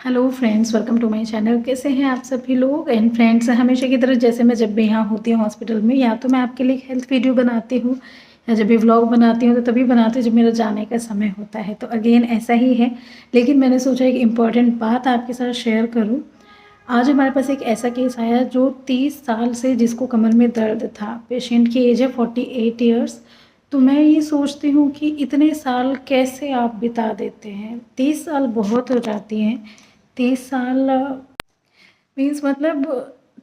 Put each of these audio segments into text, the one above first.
Hello friends, welcome to my channel. कैसे हैं आप सभी लोग। एंड फ्रेंड्स, हमेशा की तरह जैसे मैं जब भी यहाँ होती हूँ हॉस्पिटल में, या तो मैं आपके लिए हेल्थ वीडियो बनाती हूँ या जब भी व्लॉग बनाती हूँ तो तभी बनाती हूँ जब मेरा जाने का समय होता है। तो अगेन ऐसा ही है, लेकिन मैंने सोचा एक इम्पॉर्टेंट बात आपके साथ शेयर करूँ। आज हमारे पास एक ऐसा केस आया जो 30 साल से जिसको कमर में दर्द था। पेशेंट की एज है 48 ईयर्स। तो मैं ये सोचती हूँ कि इतने साल कैसे आप बिता देते हैं। 30 साल बहुत हो जाती हैं। 30 साल मीन्स मतलब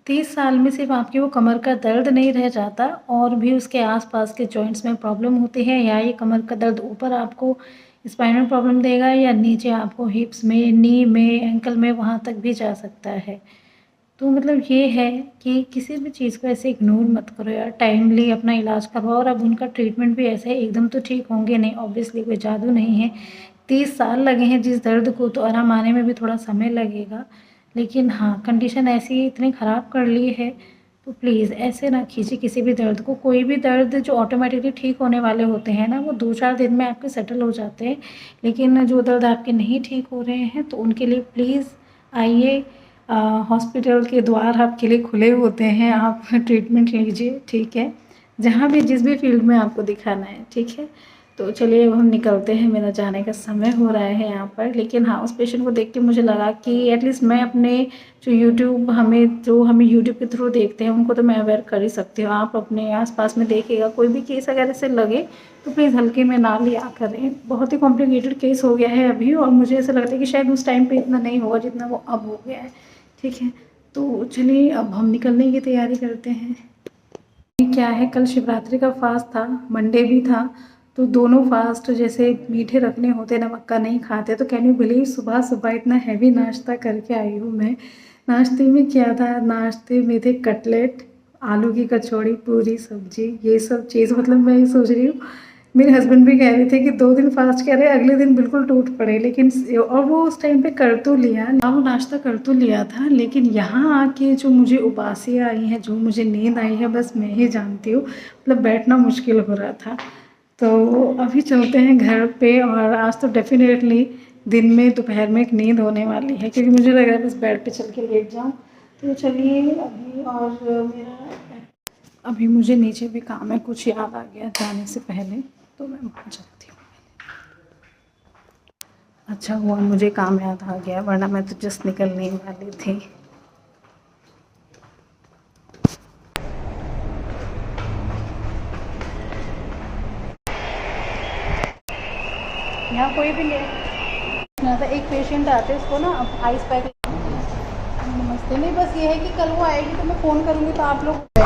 30 साल में सिर्फ आपकी वो कमर का दर्द नहीं रह जाता, और भी उसके आसपास के जॉइंट्स में प्रॉब्लम होती है। या ये कमर का दर्द ऊपर आपको स्पाइनल प्रॉब्लम देगा, या नीचे आपको हिप्स में, नी में, एंकल में, वहाँ तक भी जा सकता है। तो मतलब ये है कि किसी भी चीज़ को ऐसे इग्नोर मत करो यार, टाइमली अपना इलाज करवाओ। और अब उनका ट्रीटमेंट भी ऐसा है, एकदम तो ठीक होंगे नहीं, ऑब्वियसली कोई जादू नहीं है। 30 साल लगे हैं जिस दर्द को, तो आराम आने में भी थोड़ा समय लगेगा। लेकिन हाँ, कंडीशन ऐसी इतनी ख़राब कर ली है, तो प्लीज़ ऐसे ना खींचिए किसी भी दर्द को। कोई भी दर्द जो ऑटोमेटिकली ठीक होने वाले होते हैं ना, वो 2-4 दिन में आपके सेटल हो जाते हैं। लेकिन जो दर्द आपके नहीं ठीक हो रहे हैं, तो उनके लिए प्लीज़ आइए। हॉस्पिटल के द्वार आपके लिए खुले होते हैं, आप ट्रीटमेंट लीजिए, ठीक है। जहाँ भी जिस भी फील्ड में आपको दिखाना है, ठीक है। तो चलिए अब हम निकलते हैं, मेरा जाने का समय हो रहा है यहाँ पर। लेकिन हाँ, उस पेशेंट को देख के मुझे लगा कि एटलीस्ट मैं अपने जो हमें यूट्यूब के थ्रू देखते हैं उनको तो मैं अवेयर कर ही सकती हूँ। आप अपने आसपास में देखिएगा, कोई भी केस अगर ऐसे लगे तो प्लीज़ हल्के में ना लिया करें। बहुत ही कॉम्प्लिकेटेड केस हो गया है अभी, और मुझे ऐसा लगता है कि शायद उस टाइम पे इतना नहीं होगा जितना वो अब हो गया है, ठीक है। तो चलिए अब हम निकलने की तैयारी करते हैं। क्या है, कल शिवरात्रि का फास्ट था, मंडे भी था। तो दोनों फास्ट जैसे मीठे रखने होते, नमक का नहीं खाते। तो कैन यू बिलीव, सुबह सुबह इतना हैवी नाश्ता करके आई हूँ मैं। नाश्ते में क्या था, नाश्ते में थे कटलेट, आलू की कचौड़ी, पूरी सब्जी, ये सब चीज़। मतलब मैं ये सोच रही हूँ, मेरे हस्बैंड भी कह रहे थे कि 2 दिन फास्ट कह रहे, अगले दिन बिल्कुल टूट पड़े। लेकिन और वो उस टाइम पे कर तो लिया, वो नाश्ता कर तो लिया था, लेकिन यहाँ आके जो मुझे उबासियाँ आई हैं, जो मुझे नींद आई है, बस मैं ही जानती हूँ। मतलब बैठना मुश्किल हो रहा था। तो अभी चलते हैं घर पे, और आज तो डेफिनेटली दिन में दोपहर में एक नींद होने वाली है, क्योंकि मुझे लग रहा है बस बेड पे चल के लेट जाऊँ। तो चलिए अभी, और मेरा अभी मुझे नीचे भी काम है, कुछ याद आ गया जाने से पहले, तो मैं वहाँ चलती हूँ। अच्छा हुआ मुझे काम याद आ गया, वरना मैं तो जस्ट निकलने वाली थी। यहाँ कोई भी ले ना था, एक पेशेंट आते उसको ना अब आइस पैक। नमस्ते। नहीं, बस ये है कि कल वो आएगी तो मैं फ़ोन करूँगी, तो आप लोग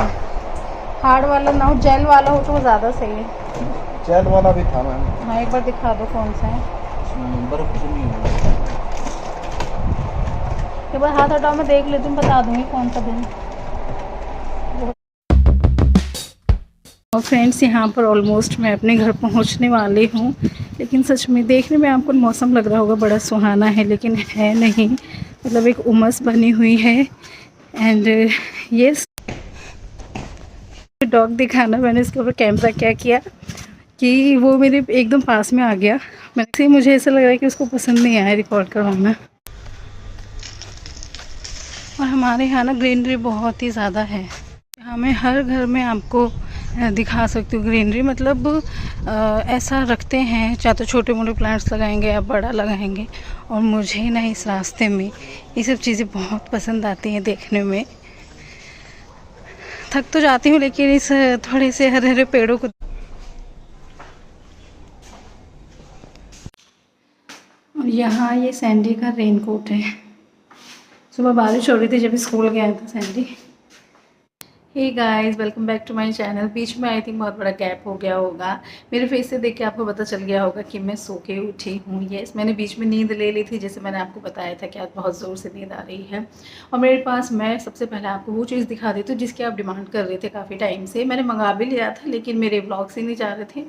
हार्ड वाला ना हो, जेल वाला हो तो वो ज़्यादा सही है। जेल वाला भी था मैम। हाँ, एक बार दिखा दो कौन सा है। नंबर कुछ नहीं है। एक बार हाथ हटाओ, मैं देख लेती हूँ, बता दूँगी कौन सा दिन। और फ्रेंड्स, यहाँ पर ऑलमोस्ट मैं अपने घर पहुँचने वाली हूँ। लेकिन सच में देखने में आपको मौसम लग रहा होगा बड़ा सुहाना है, लेकिन है नहीं। मतलब एक उमस बनी हुई है। एंड ये डॉग दिखाना, मैंने इसके ऊपर कैमरा क्या किया कि वो मेरे एकदम पास में आ गया। मुझे ऐसा लग रहा है कि उसको पसंद नहीं आया रिकॉर्ड करवाना। और हमारे यहाँ ना ग्रीनरी बहुत ही ज़्यादा है। यहाँ मैं हर घर में आपको दिखा सकती हूँ ग्रीनरी। मतलब ऐसा रखते हैं, चाहे तो छोटे मोटे प्लांट्स लगाएंगे या बड़ा लगाएंगे। और मुझे ना इस रास्ते में ये सब चीज़ें बहुत पसंद आती हैं देखने में। थक तो जाती हूँ, लेकिन इस थोड़े से हरे हरे पेड़ों को। और यहाँ ये सैंडी का रेनकोट है। सुबह बारिश हो रही थी जब स्कूल गया था Sandy. Hey guys, welcome back to my channel. बीच में आई थिंक बहुत बड़ा गैप हो गया होगा। मेरे फेस से देख के आपको पता चल गया होगा कि मैं सो के उठी हूँ। यस, मैंने बीच में नींद ले ली थी, जैसे मैंने आपको बताया था कि आज बहुत ज़ोर से नींद आ रही है। और मेरे पास, मैं सबसे पहले आपको वो चीज़ दिखा देती हूँ जिसकी आप डिमांड कर रहे थे काफ़ी टाइम से। मैंने मंगा भी लिया था, लेकिन मेरे ब्लॉग्स ही नहीं जा रहे थे,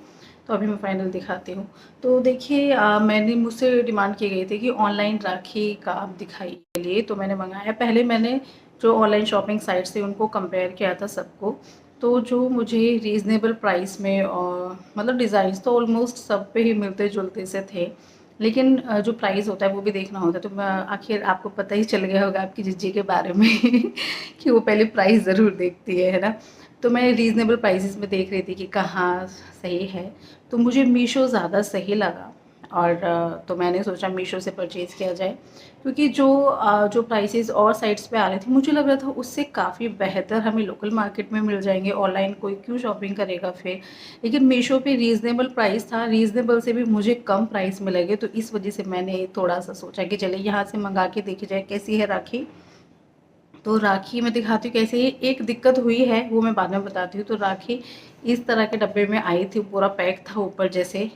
तो अभी मैं फाइनल दिखाती हूँ। तो देखिए, मैंने मुझसे डिमांड की गई थी कि ऑनलाइन राखी का आप दिखाइए के लिए, तो मैंने मंगाया। पहले मैंने जो ऑनलाइन शॉपिंग साइट से उनको कंपेयर किया था सबको। तो जो मुझे रीज़नेबल प्राइस में, और मतलब डिज़ाइंस तो ऑलमोस्ट सब पे ही मिलते जुलते से थे। लेकिन जो प्राइस होता है वो भी देखना होता है। तो आखिर आपको पता ही चल गया होगा आपकी जीजी के बारे में कि वो पहले प्राइस ज़रूर देखती है ना। तो मैं रीज़नेबल प्राइसेस में देख रही थी कि कहाँ सही है, तो मुझे मीशो ज़्यादा सही लगा। और तो मैंने सोचा मीशो से परचेज़ किया जाए, क्योंकि जो प्राइसेस और साइट्स पे आ रहे थे मुझे लग रहा था उससे काफ़ी बेहतर हमें लोकल मार्केट में मिल जाएंगे। ऑनलाइन कोई क्यों शॉपिंग करेगा फिर। लेकिन मीशो पे रीज़नेबल प्राइस था, रीज़नेबल से भी मुझे कम प्राइस में लगे, तो इस वजह से मैंने थोड़ा सा सोचा कि चले यहाँ से मंगा के देखी जाए कैसी है राखी। तो राखी मैं दिखाती हूँ कैसे है। एक दिक्कत हुई है वो मैं बाद में बताती हूँ। तो राखी इस तरह के डब्बे में आई थी, पूरा पैक था ऊपर जैसे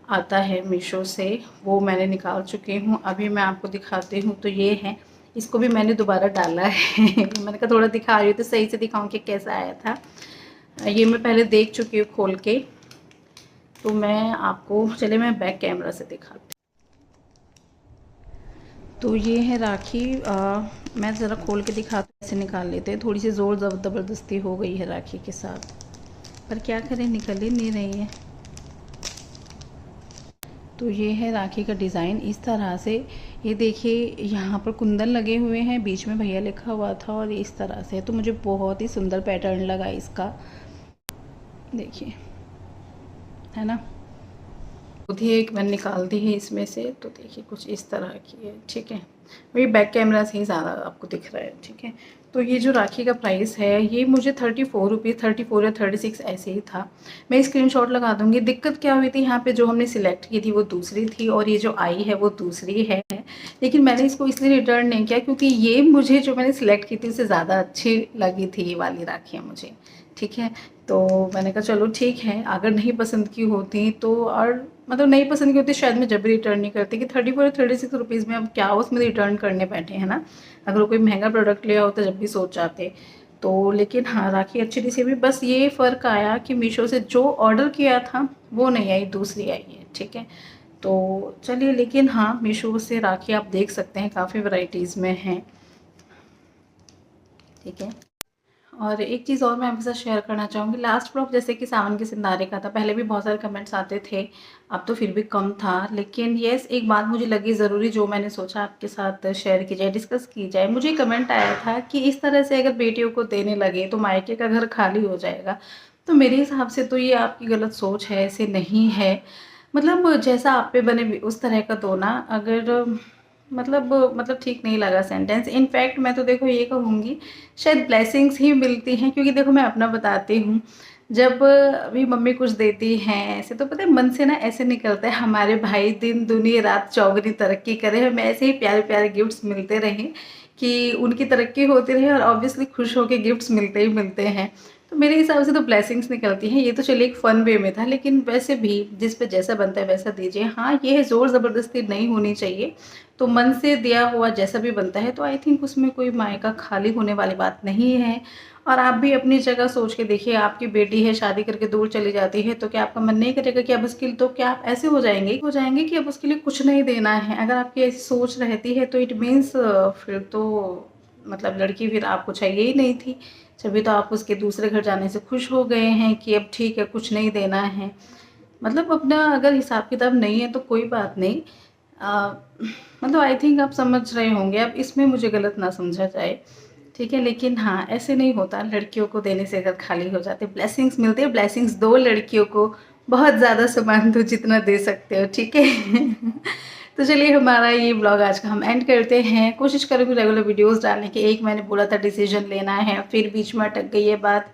आता है मीशो से, वो मैंने निकाल चुकी हूँ। अभी मैं आपको दिखाती हूँ। तो ये है, इसको भी मैंने दोबारा डाला है मैंने कहा थोड़ा दिखा रही हूँ तो सही से दिखाऊँ कि कैसा आया था। ये मैं पहले देख चुकी हूँ खोल के, तो मैं आपको चले मैं बैक कैमरा से दिखाती हूँ। तो ये है राखी। मैं ज़रा खोल के दिखाती हूँ, ऐसे निकाल लेते हैं। थोड़ी सी ज़ोर ज़बरदस्ती हो गई है राखी के साथ, पर क्या करें, निकल ही नहीं रही है। तो ये है राखी का डिज़ाइन इस तरह से। ये देखिए यहाँ पर कुंदन लगे हुए हैं, बीच में भैया लिखा हुआ था, और इस तरह से तो मुझे बहुत ही सुंदर पैटर्न लगा इसका, देखिए, है ना। खुद ही एक मैंने निकाल दी है इसमें से, तो देखिए कुछ इस तरह की है, ठीक है। वही बैक कैमरा से ही ज़्यादा आपको दिख रहा है, ठीक है। तो ये जो राखी का प्राइस है ये मुझे 34 रुपीज़, 34 या 36 ऐसे ही था। मैं स्क्रीनशॉट लगा दूँगी। दिक्कत क्या हुई थी, यहाँ पे जो हमने सिलेक्ट की थी वो दूसरी थी और ये जो आई है वो दूसरी है। लेकिन मैंने इसको इसलिए रिटर्न नहीं किया क्योंकि ये मुझे जो मैंने सिलेक्ट की थी उससे ज़्यादा अच्छी लगी थी ये वाली राखियाँ मुझे, ठीक है। तो मैंने कहा चलो ठीक है, अगर नहीं पसंद की होती तो, और मतलब नहीं पसंद की होती शायद मैं जब भी रिटर्न नहीं करती कि 34 36 रुपीज़ में अब क्या उसमें रिटर्न करने बैठे हैं ना। अगर कोई महंगा प्रोडक्ट लिया होता जब भी सोच जाते तो। लेकिन हाँ, राखी अच्छी थी। से भी बस ये फ़र्क आया कि मीशो से जो ऑर्डर किया था वो नहीं आई, दूसरी आई है, ठीक है। तो चलिए, लेकिन हाँ मीशो से राखी आप देख सकते हैं काफ़ी वैरायटीज़ में हैं, ठीक है। और एक चीज़ और मैं आपके साथ शेयर करना चाहूँगी। लास्ट ब्लॉग जैसे कि सावन के सिंदारे का था, पहले भी बहुत सारे कमेंट्स आते थे, अब तो फिर भी कम था। लेकिन येस, एक बात मुझे लगी ज़रूरी जो मैंने सोचा आपके साथ शेयर की जाए, डिस्कस की जाए। मुझे कमेंट आया था कि इस तरह से अगर बेटियों को देने लगे तो मायके का घर खाली हो जाएगा। तो मेरे हिसाब से तो ये आपकी गलत सोच है, ऐसे नहीं है। मतलब जैसा आप पे बने उस तरह का दो ना। अगर मतलब ठीक नहीं लगा सेंटेंस। इनफैक्ट मैं तो देखो ये कहूँगी शायद ब्लेसिंग्स ही मिलती हैं, क्योंकि देखो मैं अपना बताती हूँ। जब अभी मम्मी कुछ देती हैं ऐसे, तो पता है मन से ना ऐसे निकलता है हमारे भाई दिन दुनिया रात चौगुनी तरक्की करें, हमें ऐसे ही प्यारे प्यारे गिफ्ट्स मिलते रहें कि उनकी तरक्की होती रहे, और ऑब्वियसली खुश होकर गिफ्ट्स मिलते ही मिलते हैं। तो मेरे हिसाब से तो ब्लेसिंग्स निकलती हैं। ये तो चलिए एक फ़न वे में था, लेकिन वैसे भी जिस पे जैसा बनता है वैसा दीजिए। हाँ, ये है ज़ोर ज़बरदस्ती नहीं होनी चाहिए। तो मन से दिया हुआ जैसा भी बनता है तो आई थिंक उसमें कोई मायका खाली होने वाली बात नहीं है। और आप भी अपनी जगह सोच के देखिए, आपकी बेटी है शादी करके दूर चली जाती है, तो क्या आपका मन नहीं करेगा कि अब उसके लिए, तो क्या आप ऐसे हो जाएंगे कि अब उसके लिए कुछ नहीं देना है। अगर आपकी ऐसी सोच रहती है तो इट मीन्स फिर तो मतलब लड़की फिर आपको चाहिए ही नहीं थी। तभी तो आप उसके दूसरे घर जाने से खुश हो गए हैं कि अब ठीक है कुछ नहीं देना है। मतलब अपना अगर हिसाब किताब नहीं है तो कोई बात नहीं। अ, मतलब आई थिंक आप समझ रहे होंगे, अब इसमें मुझे गलत ना समझा जाए, ठीक है। लेकिन हाँ, ऐसे नहीं होता, लड़कियों को देने से अगर खाली हो जाते, ब्लेसिंग्स मिलते हैं। ब्लेसिंग्स दो लड़कियों को, बहुत ज़्यादा सामान दो जितना दे सकते हो, ठीक है तो चलिए हमारा ये ब्लॉग आज का हम एंड करते हैं। कोशिश करूँगी रेगुलर वीडियोस डालने की। एक मैंने बोला था डिसीजन लेना है, फिर बीच में अटक गई ये बात,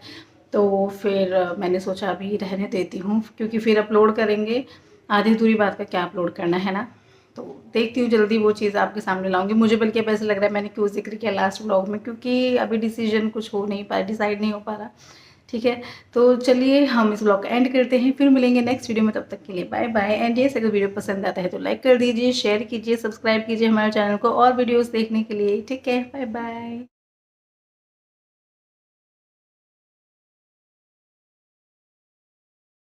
तो फिर मैंने सोचा अभी रहने देती हूँ, क्योंकि फिर अपलोड करेंगे, आधी अधूरी बात का क्या अपलोड करना है ना। तो देखती हूँ जल्दी वो चीज़ आपके सामने लाऊंगी। मुझे बल्कि अब ऐसा लग रहा है मैंने क्यों जिक्र किया लास्ट व्लॉग में, क्योंकि अभी डिसीजन कुछ हो नहीं पा रहा, डिसाइड नहीं हो पा रहा, ठीक है। तो चलिए हम इस व्लॉग का एंड करते हैं, फिर मिलेंगे नेक्स्ट वीडियो में। तब तक के लिए बाय बाय। एंड ये अगर वीडियो पसंद आता है तो लाइक कर दीजिए, शेयर कीजिए, सब्सक्राइब कीजिए हमारे चैनल को और वीडियोज़ देखने के लिए, ठीक है। Bye bye.